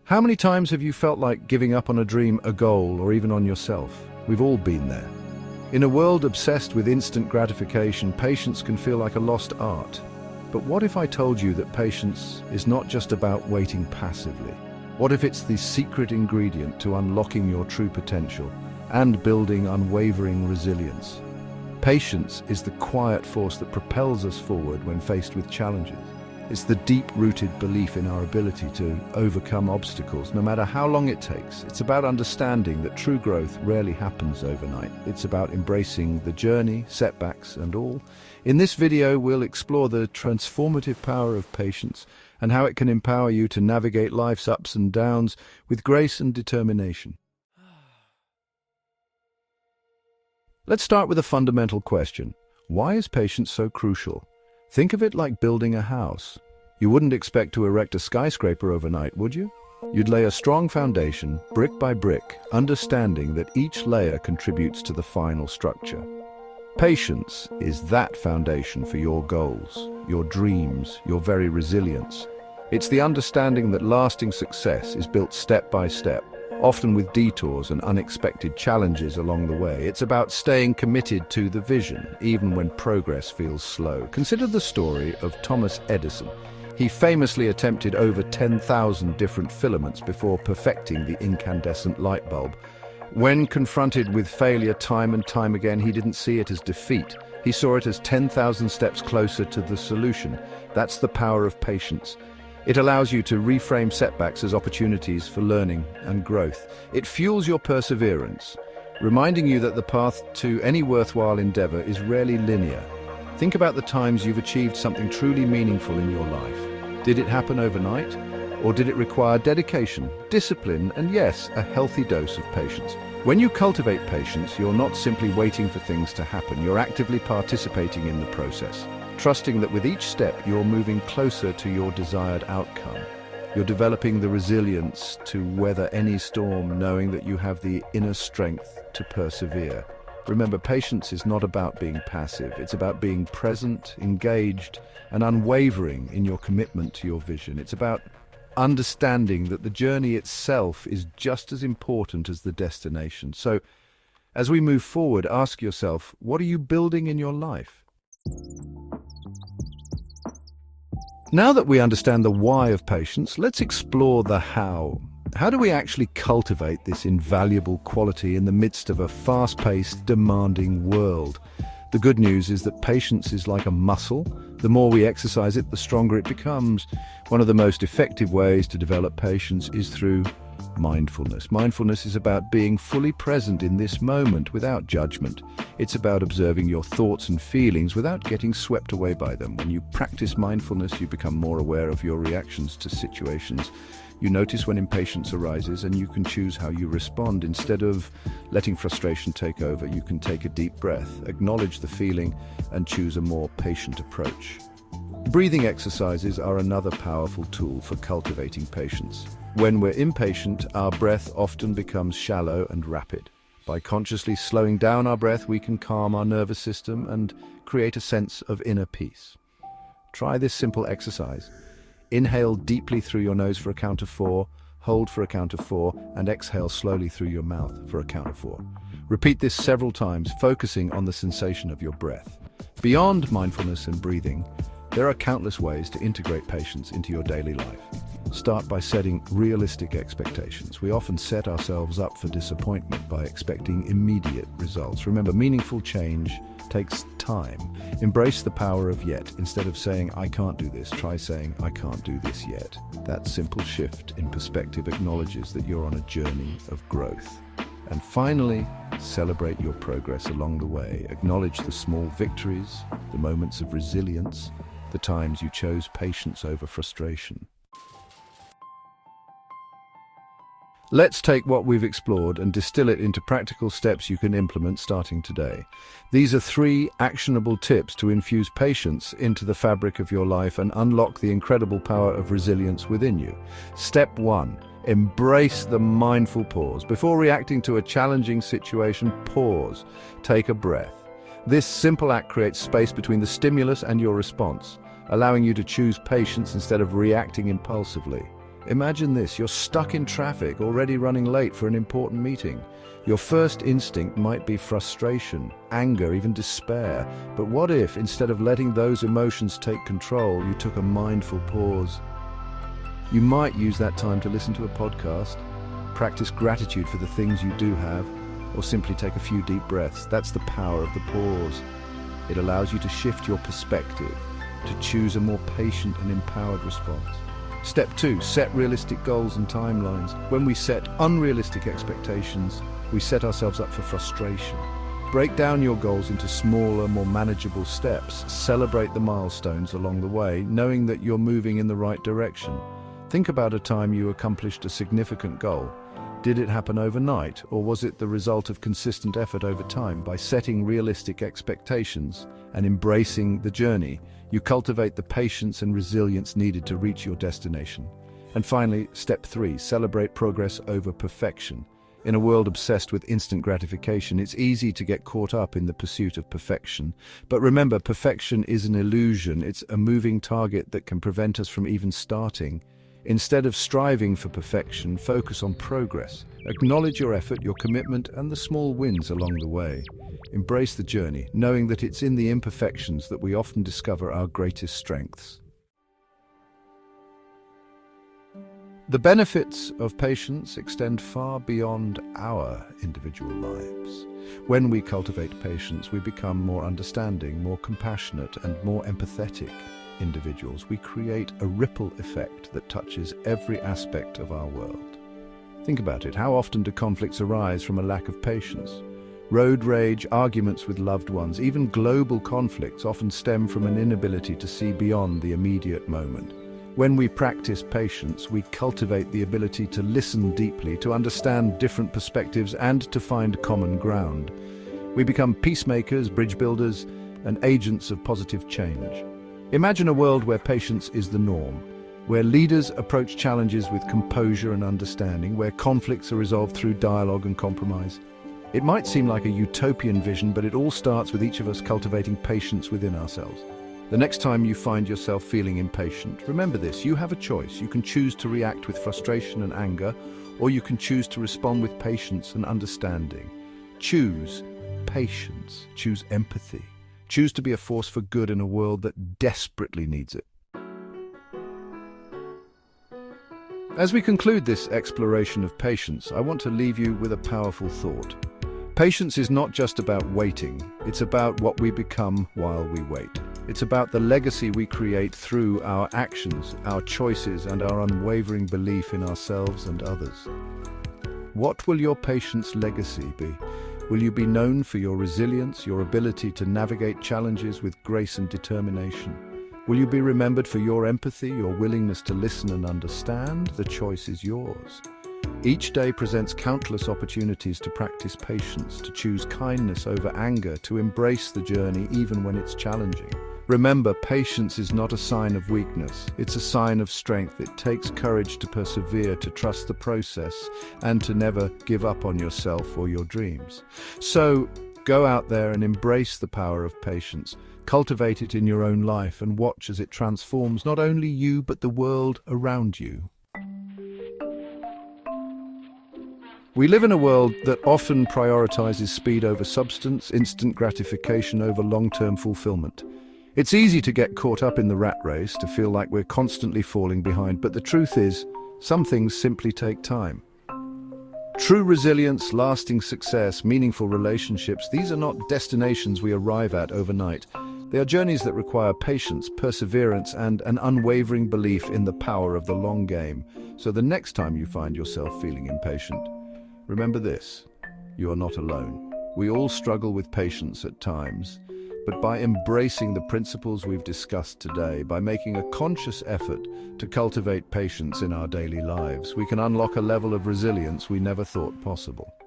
How many times have you felt like giving up on a dream, a goal, or even on yourself? We've all been there. In a world obsessed with instant gratification, patience can feel like a lost art. But what if I told you that patience is not just about waiting passively? What if it's the secret ingredient to unlocking your true potential and building unwavering resilience? Patience is the quiet force that propels us forward when faced with challenges. It's the deep-rooted belief in our ability to overcome obstacles, no matter how long it takes. It's about understanding that true growth rarely happens overnight. It's about embracing the journey, setbacks, and all. In this video, we'll explore the transformative power of patience and how it can empower you to navigate life's ups and downs with grace and determination. Let's start with a fundamental question. Why is patience so crucial? Think of it like building a house. You wouldn't expect to erect a skyscraper overnight, would you? You'd lay a strong foundation, brick by brick, understanding that each layer contributes to the final structure. Patience is that foundation for your goals, your dreams, your very resilience. It's the understanding that lasting success is built step by step, often with detours and unexpected challenges along the way. It's about staying committed to the vision, even when progress feels slow. Consider the story of Thomas Edison. He famously attempted over 10,000 different filaments before perfecting the incandescent light bulb. When confronted with failure time and time again, he didn't see it as defeat. He saw it as 10,000 steps closer to the solution. That's the power of patience. It allows you to reframe setbacks as opportunities for learning and growth. It fuels your perseverance, reminding you that the path to any worthwhile endeavor is rarely linear. Think about the times you've achieved something truly meaningful in your life. Did it happen overnight? Or did it require dedication, discipline, and yes, a healthy dose of patience? When you cultivate patience, you're not simply waiting for things to happen. You're actively participating in the process, trusting that with each step you're moving closer to your desired outcome. You're developing the resilience to weather any storm, knowing that you have the inner strength to persevere. Remember, patience is not about being passive. It's about being present, engaged, and unwavering in your commitment to your vision. It's about understanding that the journey itself is just as important as the destination. So, as we move forward, ask yourself, what are you building in your life? Now that we understand the why of patience, let's explore the how. How do we actually cultivate this invaluable quality in the midst of a fast-paced, demanding world? The good news is that patience is like a muscle. The more we exercise it, the stronger it becomes. One of the most effective ways to develop patience is through mindfulness. Mindfulness is about being fully present in this moment without judgment. It's about observing your thoughts and feelings without getting swept away by them. When you practice mindfulness, you become more aware of your reactions to situations. You notice when impatience arises and you can choose how you respond. Instead of letting frustration take over, you can take a deep breath, acknowledge the feeling, and choose a more patient approach. Breathing exercises are another powerful tool for cultivating patience. When we're impatient, our breath often becomes shallow and rapid. By consciously slowing down our breath, we can calm our nervous system and create a sense of inner peace. Try this simple exercise. Inhale deeply through your nose for a count of 4, hold for a count of 4, and exhale slowly through your mouth for a count of 4. Repeat this several times, focusing on the sensation of your breath. Beyond mindfulness and breathing, there are countless ways to integrate patience into your daily life. Start by setting realistic expectations. We often set ourselves up for disappointment by expecting immediate results. Remember, meaningful change takes time. Embrace the power of yet. Instead of saying, I can't do this, try saying, I can't do this yet. That simple shift in perspective acknowledges that you're on a journey of growth. And finally, celebrate your progress along the way. Acknowledge the small victories, the moments of resilience, the times you chose patience over frustration. Let's take what we've explored and distill it into practical steps you can implement starting today. These are 3 actionable tips to infuse patience into the fabric of your life and unlock the incredible power of resilience within you. Step 1. Embrace the mindful pause. Before reacting to a challenging situation, pause. Take a breath. This simple act creates space between the stimulus and your response, allowing you to choose patience instead of reacting impulsively. Imagine this, you're stuck in traffic, already running late for an important meeting. Your first instinct might be frustration, anger, even despair. But what if, instead of letting those emotions take control, you took a mindful pause? You might use that time to listen to a podcast, practice gratitude for the things you do have, or simply take a few deep breaths. That's the power of the pause. It allows you to shift your perspective, to choose a more patient and empowered response. Step 2, set realistic goals and timelines. When we set unrealistic expectations, we set ourselves up for frustration. Break down your goals into smaller, more manageable steps. Celebrate the milestones along the way, knowing that you're moving in the right direction. Think about a time you accomplished a significant goal. Did it happen overnight, or was it the result of consistent effort over time? By setting realistic expectations and embracing the journey, you cultivate the patience and resilience needed to reach your destination. And finally, step 3, celebrate progress over perfection. In a world obsessed with instant gratification, it's easy to get caught up in the pursuit of perfection. But remember, perfection is an illusion. It's a moving target that can prevent us from even starting. Instead of striving for perfection, focus on progress. Acknowledge your effort, your commitment, and the small wins along the way. Embrace the journey, knowing that it's in the imperfections that we often discover our greatest strengths. The benefits of patience extend far beyond our individual lives. When we cultivate patience, we become more understanding, more compassionate, and more empathetic individuals. We create a ripple effect that touches every aspect of our world. Think about it. How often do conflicts arise from a lack of patience? Road rage, arguments with loved ones, even global conflicts often stem from an inability to see beyond the immediate moment. When we practice patience, we cultivate the ability to listen deeply, to understand different perspectives, and to find common ground. We become peacemakers, bridge builders, and agents of positive change. Imagine a world where patience is the norm, where leaders approach challenges with composure and understanding, where conflicts are resolved through dialogue and compromise. It might seem like a utopian vision, but it all starts with each of us cultivating patience within ourselves. The next time you find yourself feeling impatient, remember this: you have a choice. You can choose to react with frustration and anger, or you can choose to respond with patience and understanding. Choose patience. Choose empathy. Choose to be a force for good in a world that desperately needs it. As we conclude this exploration of patience, I want to leave you with a powerful thought. Patience is not just about waiting, it's about what we become while we wait. It's about the legacy we create through our actions, our choices, and our unwavering belief in ourselves and others. What will your patience legacy be? Will you be known for your resilience, your ability to navigate challenges with grace and determination? Will you be remembered for your empathy, your willingness to listen and understand? The choice is yours. Each day presents countless opportunities to practice patience, to choose kindness over anger, to embrace the journey even when it's challenging. Remember, patience is not a sign of weakness, it's a sign of strength. It takes courage to persevere, to trust the process, and to never give up on yourself or your dreams. So, go out there and embrace the power of patience. Cultivate it in your own life and watch as it transforms not only you, but the world around you. We live in a world that often prioritizes speed over substance, instant gratification over long-term fulfillment. It's easy to get caught up in the rat race, to feel like we're constantly falling behind, but the truth is, some things simply take time. True resilience, lasting success, meaningful relationships, these are not destinations we arrive at overnight. They are journeys that require patience, perseverance, and an unwavering belief in the power of the long game. So the next time you find yourself feeling impatient, remember this: you are not alone. We all struggle with patience at times, but by embracing the principles we've discussed today, by making a conscious effort to cultivate patience in our daily lives, we can unlock a level of resilience we never thought possible.